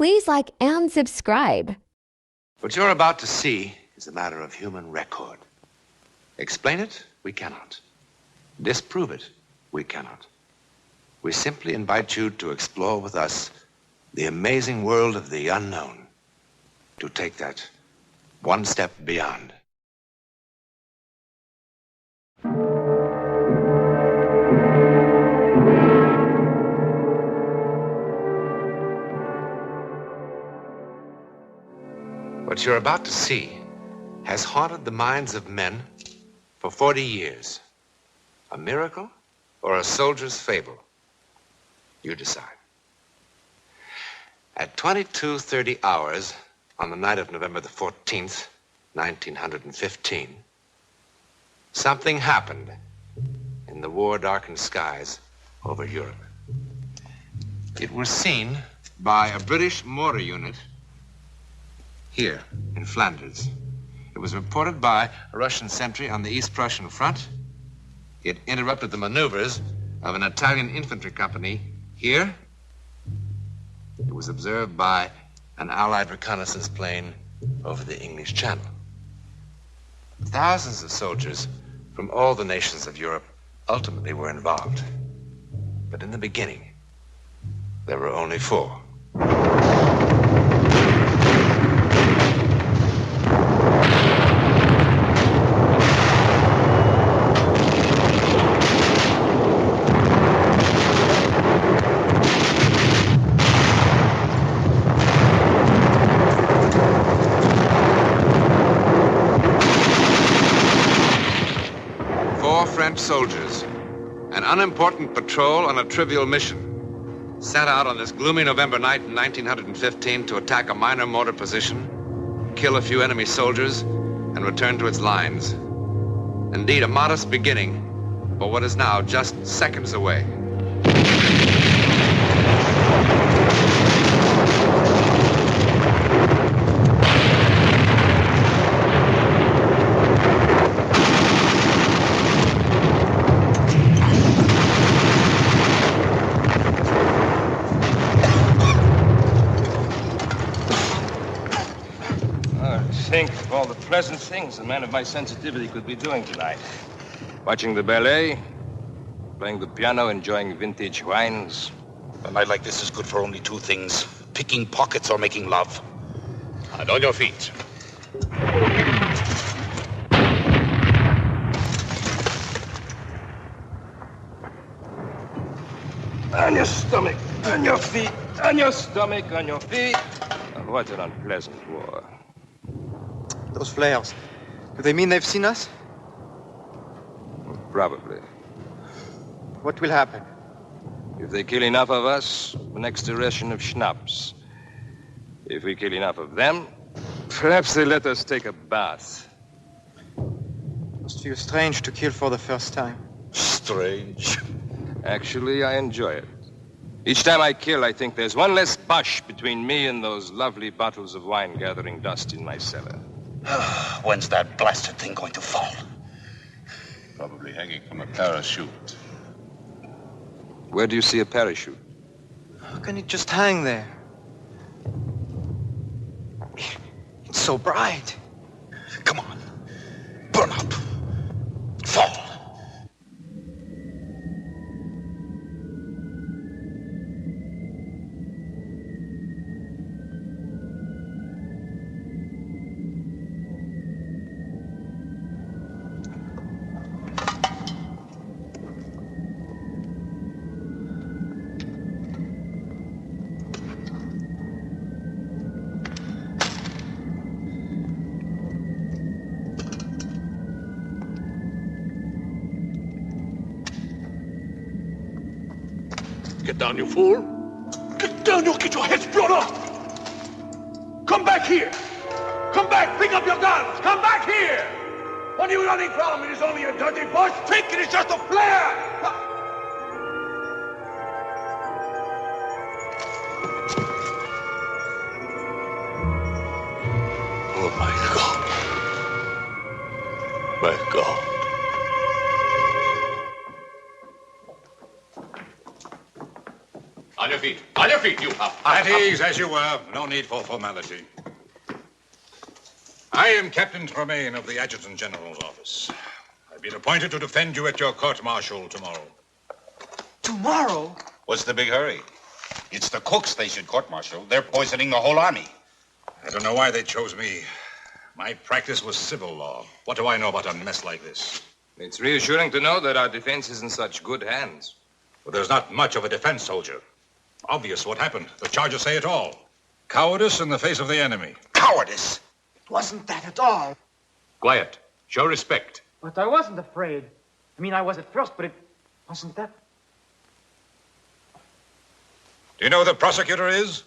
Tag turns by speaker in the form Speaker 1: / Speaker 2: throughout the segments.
Speaker 1: please like and subscribe.
Speaker 2: What you're about to see is a matter of human record. Explain it, we cannot. Disprove it, we cannot. We simply invite you to explore with us the amazing world of the unknown, to take that one step beyond. What you're about to see has haunted the minds of men for 40 years. A miracle or a soldier's fable? You decide. At 22:30 hours on the night of November the 14th, 1915, something happened in the war-darkened skies over Europe. It was seen by a British mortar unit here in Flanders. It was reported by a Russian sentry on the East Prussian front. It interrupted the maneuvers of an Italian infantry company here. It was observed by an Allied reconnaissance plane over the English Channel. Thousands of soldiers from all the nations of Europe ultimately were involved. But in the beginning, there were only 4. French soldiers, an unimportant patrol on a trivial mission, set out on this gloomy November night in 1915 to attack a minor mortar position, kill a few enemy soldiers, and return to its lines. Indeed, a modest beginning for what is now just seconds away.
Speaker 3: Think of all the pleasant things a man of my sensitivity could be doing tonight. Watching the ballet, playing the piano, enjoying vintage wines.
Speaker 4: A night like this is good for only 2 things: picking pockets or making love. And on your feet.
Speaker 3: On your stomach, on your feet, on your stomach, on your feet. Oh, what an unpleasant war.
Speaker 5: Those flares, do they mean they've seen us?
Speaker 3: Probably.
Speaker 5: What will happen?
Speaker 3: If they kill enough of us, the next ration of schnapps. If we kill enough of them, perhaps they let us take a bath.
Speaker 5: Must feel strange to kill for the first time.
Speaker 4: Strange?
Speaker 3: Actually, I enjoy it. Each time I kill, I think there's one less Boche between me and those lovely bottles of wine gathering dust in my cellar.
Speaker 4: When's that blasted thing going to fall?
Speaker 6: Probably hanging from a parachute.
Speaker 3: Where do you see a parachute?
Speaker 5: How can it just hang there? It's so bright.
Speaker 4: Come on. Burn up. Fall. Get down, you fool! Get down, you'll get your heads blown off! Come back here! Come back! Pick up your guns! Come back here! What are you running from? It is only a dirty bush! Think it is just a flare! Oh, my God. My God. On your feet.
Speaker 6: On your feet, you.
Speaker 7: At ease, as you were. No need for formality. I am Captain Tremaine of the Adjutant General's office. I've been appointed to defend you at your court-martial tomorrow.
Speaker 8: Tomorrow?
Speaker 6: What's the big hurry? It's the cooks they should court-martial. They're poisoning the whole army.
Speaker 7: I don't know why they chose me. My practice was civil law. What do I know about a mess like this?
Speaker 3: It's reassuring to know that our defense is in such good hands.
Speaker 7: Well, there's not much of a defense, soldier. Obvious what happened. The charges say it all. Cowardice in the face of the enemy.
Speaker 6: Cowardice?
Speaker 8: It wasn't that at all.
Speaker 3: Quiet. Show respect.
Speaker 8: But I wasn't afraid. I mean, I was at first, but it wasn't that.
Speaker 7: Do you know who the prosecutor is?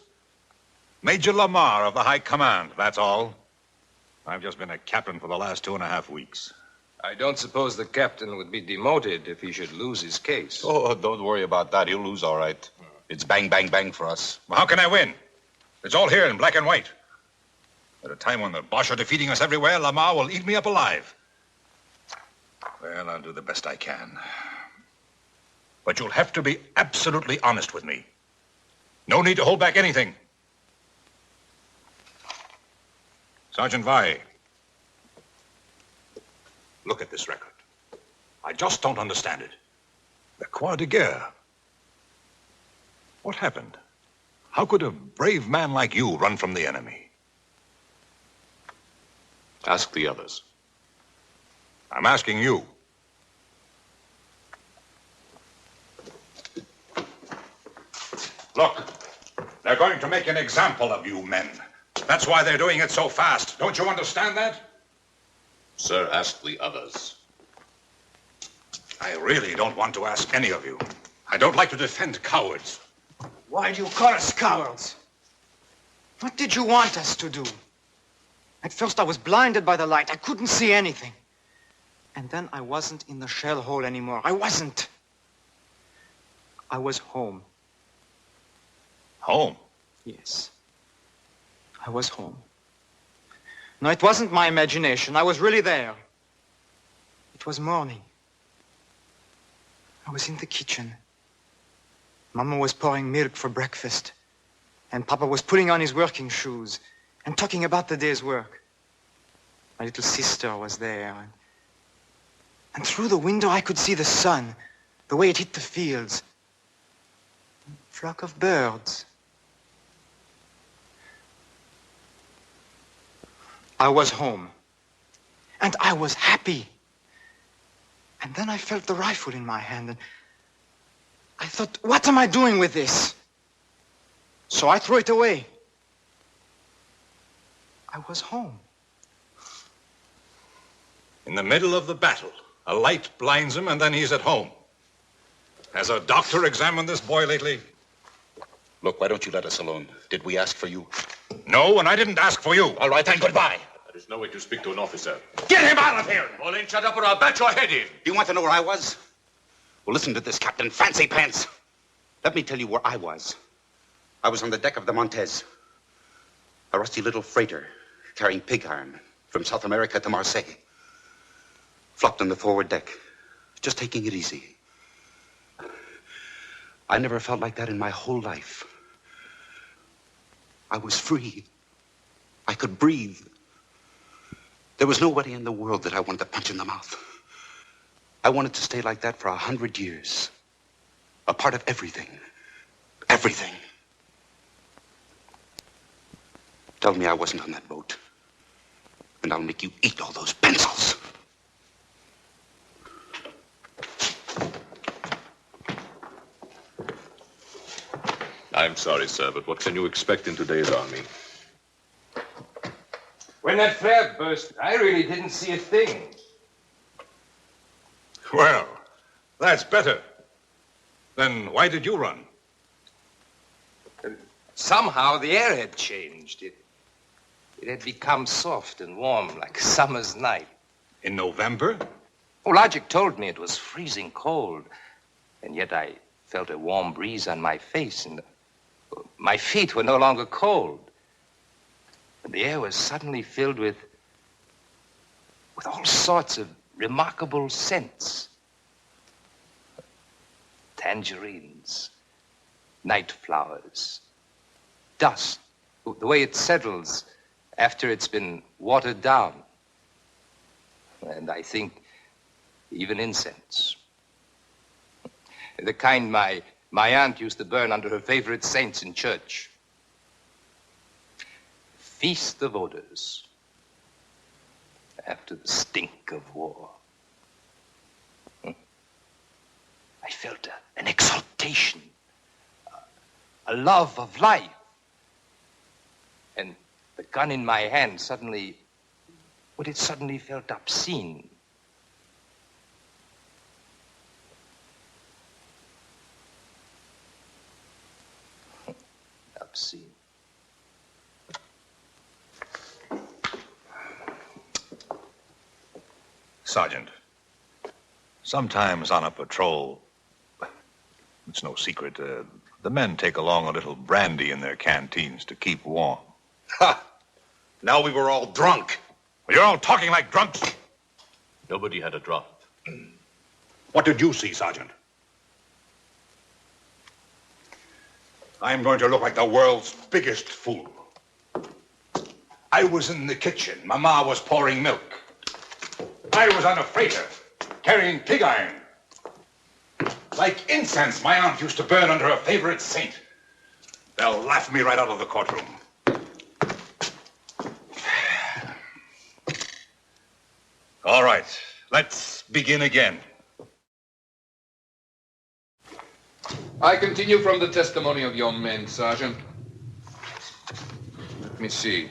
Speaker 7: Major Lamar of the High Command, that's all. I've just been a captain for the last 2.5 weeks.
Speaker 3: I don't suppose the captain would be demoted if he should lose his case.
Speaker 6: Oh, don't worry about that. He'll lose all right. It's bang, bang, bang for us.
Speaker 7: Well, how can I win? It's all here in black and white. At a time when the Boche are defeating us everywhere, Lamar will eat me up alive. Well, I'll do the best I can. But you'll have to be absolutely honest with me. No need to hold back anything. Sergeant Vai, look at this record. I just don't understand it. The Croix de Guerre. What happened? How could a brave man like you run from the enemy?
Speaker 6: Ask the others.
Speaker 7: I'm asking you. Look, they're going to make an example of you men. That's why they're doing it so fast. Don't you understand that?
Speaker 6: Sir, ask the others.
Speaker 7: I really don't want to ask any of you. I don't like to defend cowards.
Speaker 8: Why do you call us cowards? What did you want us to do? At first I was blinded by the light. I couldn't see anything. And then I wasn't in the shell hole anymore. I wasn't. I was home.
Speaker 7: Home?
Speaker 8: Yes. I was home. No, it wasn't my imagination. I was really there. It was morning. I was in the kitchen. Mama was pouring milk for breakfast. And Papa was putting on his working shoes and talking about the day's work. My little sister was there. And through the window I could see the sun, the way it hit the fields. A flock of birds. I was home. And I was happy. And then I felt the rifle in my hand. And I thought, what am I doing with this? So I threw it away. I was home.
Speaker 7: In the middle of the battle, a light blinds him and then he's at home. Has a doctor examined this boy lately?
Speaker 6: Look, why don't you let us alone? Did we ask for you?
Speaker 7: No, and I didn't ask for you.
Speaker 6: All right, then, goodbye.
Speaker 4: There is no way to speak to an officer.
Speaker 7: Get him out of here!
Speaker 4: Olin, shut up or I'll bat your head in.
Speaker 6: Do you want to know where I was? Well, listen to this, Captain Fancy Pants. Let me tell you where I was. I was on the deck of the Montez, a rusty little freighter carrying pig iron from South America to Marseille. Flopped on the forward deck, just taking it easy. I never felt like that in my whole life. I was free. I could breathe. There was nobody in the world that I wanted to punch in the mouth. I wanted to stay like that for 100 years. A part of everything. Everything. Tell me I wasn't on that boat, and I'll make you eat all those pencils.
Speaker 4: I'm sorry, sir, but what can you expect in today's army?
Speaker 3: When that flare burst, I really didn't see a thing.
Speaker 7: Well, that's better. Then why did you run?
Speaker 3: Somehow the air had changed. It had become soft and warm like summer's night.
Speaker 7: In November?
Speaker 3: Oh, logic told me it was freezing cold. And yet I felt a warm breeze on my face, and my feet were no longer cold. And the air was suddenly filled with all sorts of remarkable scents. Tangerines, night flowers, dust, the way it settles after it's been watered down. And I think even incense. The kind my aunt used to burn under her favorite saints in church. Feast of odors after the stink of war. I felt an exaltation, a love of life. And the gun in my hand suddenly, well, it suddenly felt obscene. Obscene.
Speaker 7: Sergeant, sometimes on a patrol, it's no secret, the men take along a little brandy in their canteens to keep warm.
Speaker 6: Ha! Now we were all drunk.
Speaker 7: You're all talking like drunks.
Speaker 9: Nobody had a drop.
Speaker 7: What did you see, Sergeant? I'm going to look like the world's biggest fool. I was in the kitchen. Mama was pouring milk. I was on a freighter, carrying pig iron. Like incense my aunt used to burn under her favorite saint. They'll laugh me right out of the courtroom. All right, let's begin again.
Speaker 10: I continue from the testimony of your men, Sergeant. Let me see.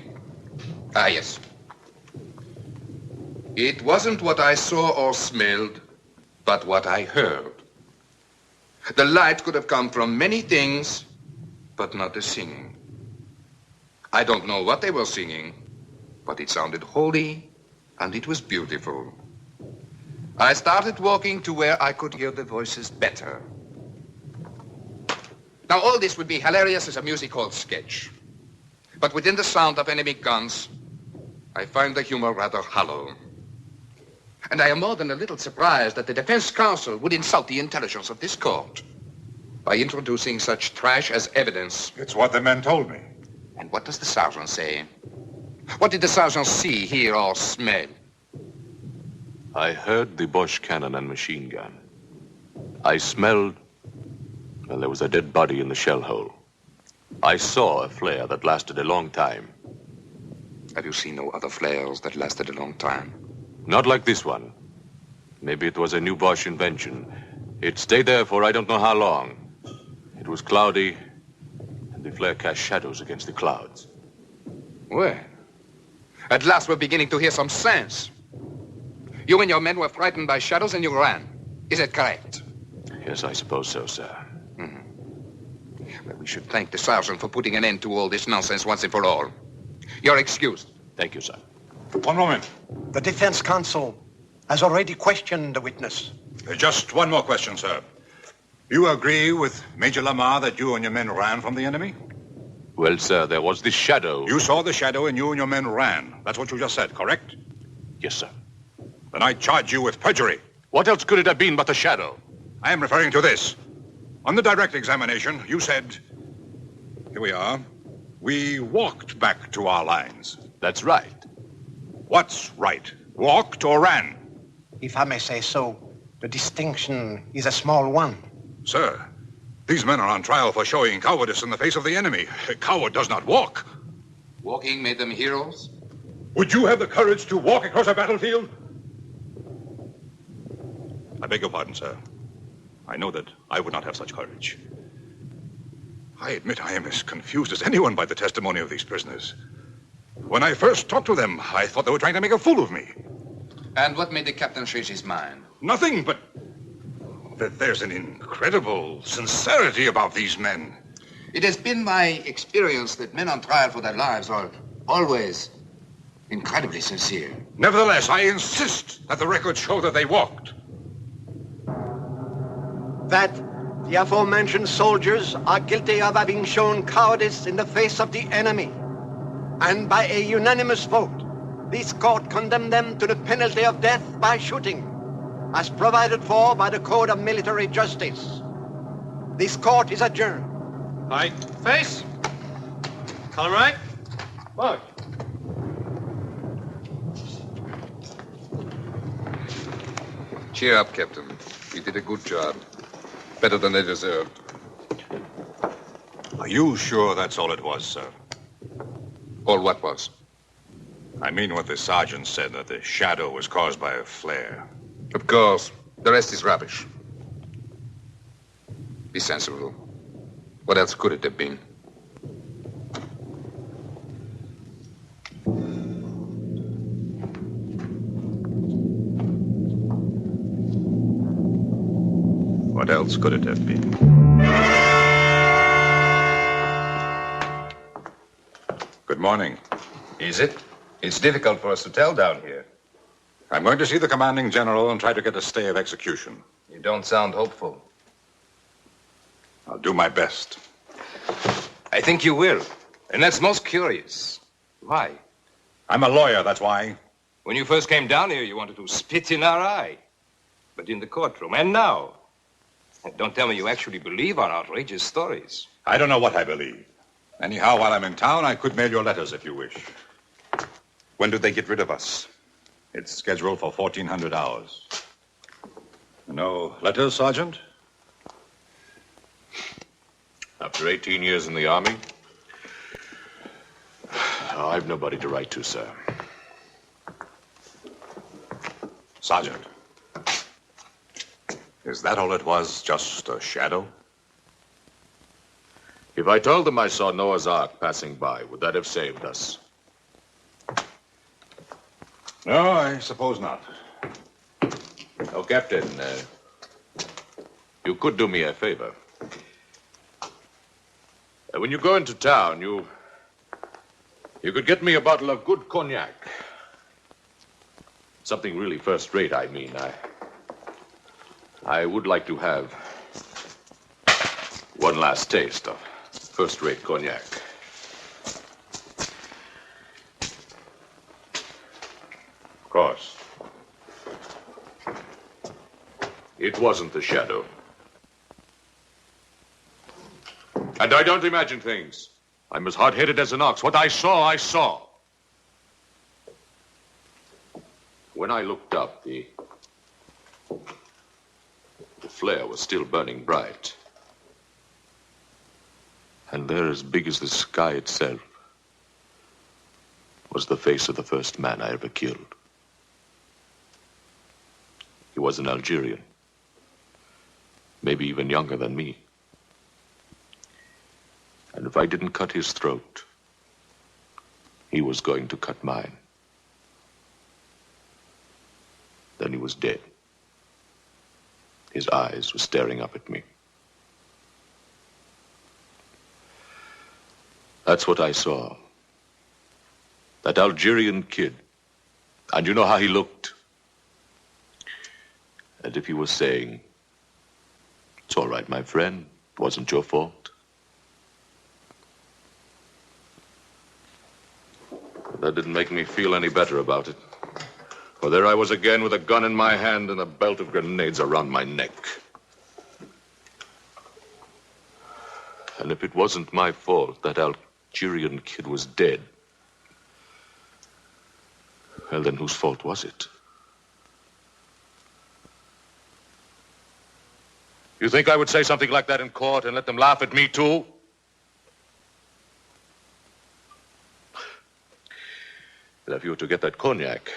Speaker 10: Ah, yes. It wasn't what I saw or smelled, but what I heard. The light could have come from many things, but not the singing. I don't know what they were singing, but it sounded holy, and it was beautiful. I started walking to where I could hear the voices better. Now, all this would be hilarious as a music hall sketch. But within the sound of enemy guns, I find the humor rather hollow. And I am more than a little surprised that the defense counsel would insult the intelligence of this court by introducing such trash as evidence.
Speaker 7: It's what the men told me.
Speaker 10: And what does the sergeant say? What did the sergeant see, hear, or smell?
Speaker 9: I heard the Bosch cannon and machine gun. I smelled, well, there was a dead body in the shell hole. I saw a flare that lasted a long time.
Speaker 10: Have you seen no other flares that lasted a long time?
Speaker 9: Not like this one. Maybe it was a new Bosch invention. It stayed there for I don't know how long. It was cloudy, and the flare cast shadows against the clouds.
Speaker 10: Well, at last we're beginning to hear some sense. You and your men were frightened by shadows and you ran. Is it correct?
Speaker 9: Yes, I suppose so, sir.
Speaker 10: Well, we should thank the sergeant for putting an end to all this nonsense once and for all. You're excused.
Speaker 9: Thank you, sir.
Speaker 7: One moment.
Speaker 11: The defense counsel has already questioned the witness.
Speaker 7: Just one more question, sir. You agree with Major Lamar that you and your men ran from the enemy?
Speaker 9: Well, sir, there was this shadow.
Speaker 7: You saw the shadow and you and your men ran. That's what you just said, correct?
Speaker 9: Yes, sir.
Speaker 7: Then I charge you with perjury.
Speaker 9: What else could it have been but a shadow?
Speaker 7: I am referring to this. On the direct examination, you said, here we are, we walked back to our lines.
Speaker 9: That's right.
Speaker 7: What's right? Walked or ran?
Speaker 11: If I may say so, the distinction is a small one.
Speaker 7: Sir, these men are on trial for showing cowardice in the face of the enemy. A coward does not walk.
Speaker 10: Walking made them heroes?
Speaker 7: Would you have the courage to walk across a battlefield? I beg your pardon, sir. I know that I would not have such courage. I admit I am as confused as anyone by the testimony of these prisoners. When I first talked to them, I thought they were trying to make a fool of me.
Speaker 10: And what made the captain change his mind?
Speaker 7: Nothing, but that there's an incredible sincerity about these men.
Speaker 10: It has been my experience that men on trial for their lives are always incredibly sincere.
Speaker 7: Nevertheless, I insist that the records show that they walked.
Speaker 11: That the aforementioned soldiers are guilty of having shown cowardice in the face of the enemy. And by a unanimous vote, this court condemned them to the penalty of death by shooting, as provided for by the Code of Military Justice. This court is adjourned.
Speaker 12: Right. Face. Column right. March.
Speaker 10: Cheer up, Captain. You did a good job. Better than they deserved.
Speaker 7: Are you sure that's all it was, sir?
Speaker 10: All what was?
Speaker 7: I mean what the sergeant said, that the shadow was caused by a flare.
Speaker 10: Of course. The rest is rubbish. Be sensible. What else could it have been?
Speaker 7: What else could it have been? Good morning.
Speaker 3: Is it? It's difficult for us to tell down here.
Speaker 7: I'm going to see the commanding general and try to get a stay of execution.
Speaker 3: You don't sound hopeful.
Speaker 7: I'll do my best.
Speaker 3: I think you will. And that's most curious. Why?
Speaker 7: I'm a lawyer, that's why.
Speaker 3: When you first came down here, you wanted to spit in our eye. But in the courtroom, and now. Don't tell me you actually believe our outrageous stories.
Speaker 7: I don't know what I believe. Anyhow, while I'm in town, I could mail your letters if you wish.
Speaker 6: When do they get rid of us?
Speaker 7: It's scheduled for 1400 hours. No letters, Sergeant?
Speaker 9: After 18 years in the Army, I've nobody to write to, sir.
Speaker 7: Sergeant, is that all it was? Just a shadow?
Speaker 9: If I told them I saw Noah's Ark passing by, would that have saved us?
Speaker 7: No, I suppose not.
Speaker 9: Oh, Captain, you could do me a favor. When you go into town, you could get me a bottle of good cognac. Something really first-rate, I mean. I would like to have one last taste of first-rate cognac.
Speaker 7: Of course.
Speaker 9: It wasn't the shadow. And I don't imagine things. I'm as hard-headed as an ox. What I saw, I saw. When I looked up, the flare was still burning bright. And there, as big as the sky itself, was the face of the first man I ever killed. He was an Algerian, maybe even younger than me. And if I didn't cut his throat, he was going to cut mine. Then he was dead. His eyes were staring up at me. That's what I saw. That Algerian kid. And you know how he looked? And if he was saying, "It's all right, my friend. It wasn't your fault." That didn't make me feel any better about it. For there I was again with a gun in my hand and a belt of grenades around my neck. And if it wasn't my fault that Algerian kid was dead, well, then whose fault was it? You think I would say something like that in court and let them laugh at me, too? But if you were to get that cognac,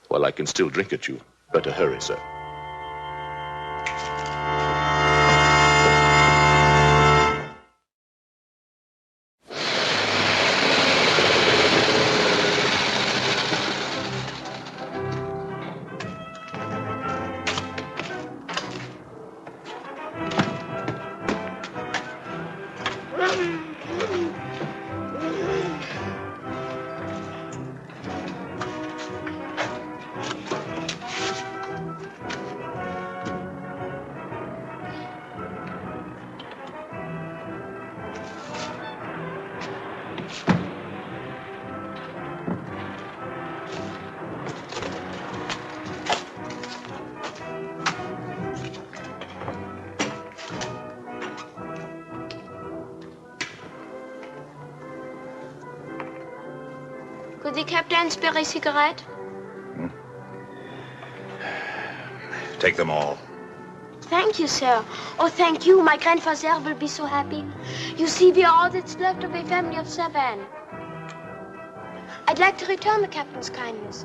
Speaker 9: well, I can still drink it, you. Better hurry, sir.
Speaker 13: Could the captain spare a cigarette?
Speaker 7: Take them all.
Speaker 13: Thank you, sir. Oh, thank you. My grandfather will be so happy. You see, we are all that's left of a family of 7. I'd like to return the captain's kindness.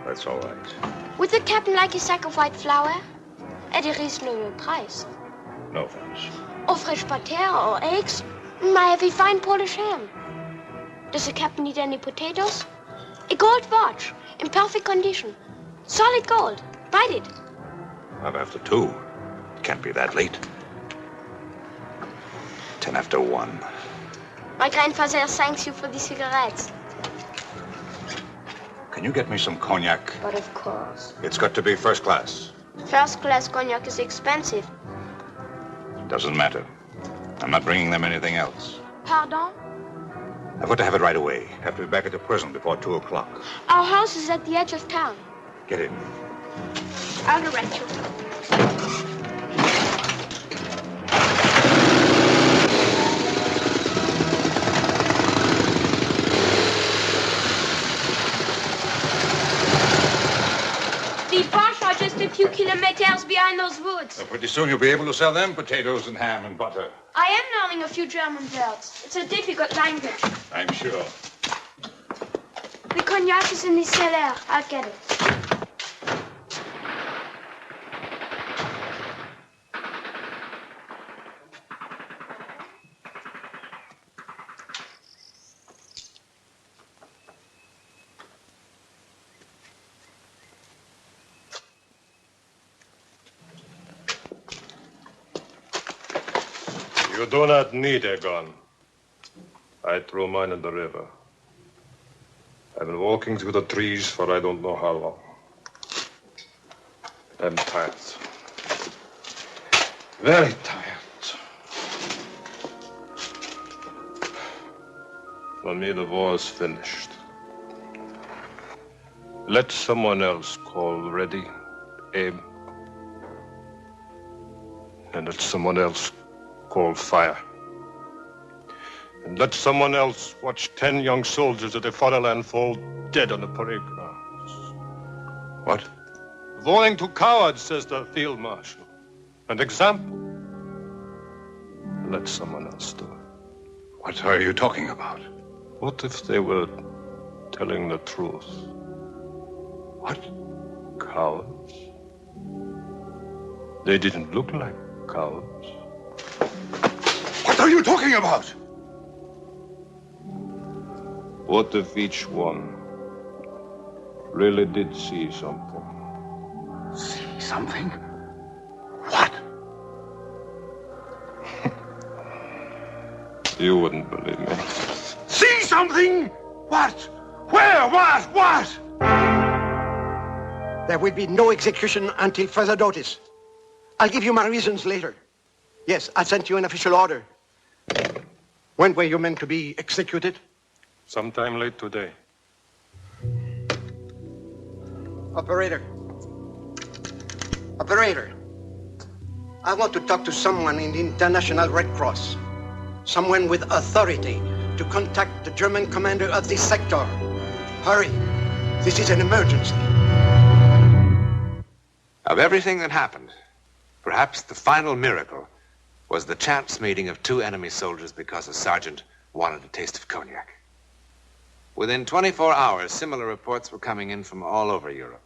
Speaker 7: That's all right.
Speaker 13: Would the captain like a sack of white flour? At a reasonable price.
Speaker 7: No thanks.
Speaker 13: Or fresh butter or eggs? I have a fine Polish ham. Does the captain need any potatoes? A gold watch, in perfect condition. Solid gold. Bite it.
Speaker 7: Not after 2. It can't be that late. 10 after 1.
Speaker 13: My grandfather thanks you for the cigarettes.
Speaker 7: Can you get me some cognac?
Speaker 13: But of course.
Speaker 7: It's got to be first class.
Speaker 13: First class cognac is expensive.
Speaker 7: Doesn't matter. I'm not bringing them anything else.
Speaker 13: Pardon?
Speaker 7: I've got to have it right away. Have to be back at the prison before 2 o'clock.
Speaker 13: Our house is at the edge of town.
Speaker 7: Get in.
Speaker 13: I'll direct you. The Bosch are just a few kilometers behind those woods.
Speaker 7: So pretty soon you'll be able to sell them potatoes and ham and butter.
Speaker 13: I am learning a few German words. It's a difficult language.
Speaker 7: I'm sure.
Speaker 13: The cognac is in the cellar. I'll get it.
Speaker 14: You do not need a gun. I threw mine in the river. I've been walking through the trees for I don't know how long. I'm tired. Very tired. For me, the war is finished. Let someone else call ready, aim. And let someone else call fire. And let someone else watch 10 young soldiers of the fatherland fall dead on the parade grounds.
Speaker 7: What?
Speaker 14: Warning to cowards, says the field marshal. An example. Let someone else do it.
Speaker 7: What are you talking about?
Speaker 14: What if they were telling the truth?
Speaker 7: What?
Speaker 14: Cowards. They didn't look like cowards.
Speaker 7: What are you talking about?
Speaker 14: What if each one really did see something?
Speaker 7: See something? What?
Speaker 14: You wouldn't believe me.
Speaker 7: See something? What? Where? What?
Speaker 11: There will be no execution until further notice. I'll give you my reasons later. Yes, I sent you an official order. When were you meant to be executed?
Speaker 14: Sometime late today.
Speaker 11: Operator. Operator. I want to talk to someone in the International Red Cross. Someone with authority to contact the German commander of this sector. Hurry. This is an emergency.
Speaker 2: Of everything that happened, perhaps the final miracle was the chance meeting of 2 enemy soldiers because a sergeant wanted a taste of cognac. Within 24 hours, similar reports were coming in from all over Europe.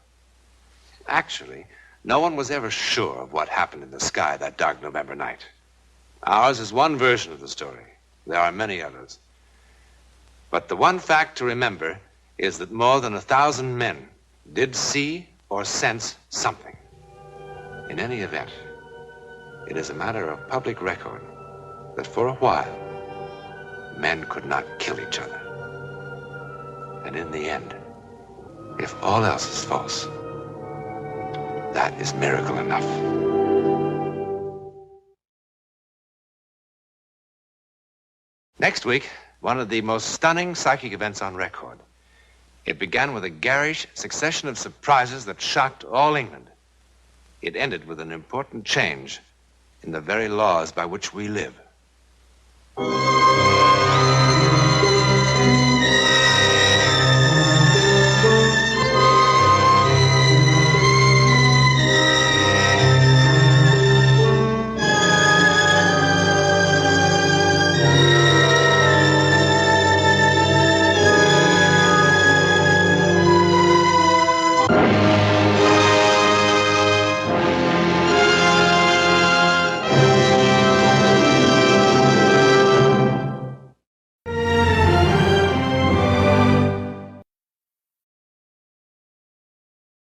Speaker 2: Actually, no one was ever sure of what happened in the sky that dark November night. Ours is one version of the story. There are many others. But the one fact to remember is that more than 1,000 men did see or sense something. In any event, it is a matter of public record that for a while, men could not kill each other. And in the end, if all else is false, that is miracle enough. Next week, one of the most stunning psychic events on record. It began with a garish succession of surprises that shocked all England. It ended with an important change in the very laws by which we live.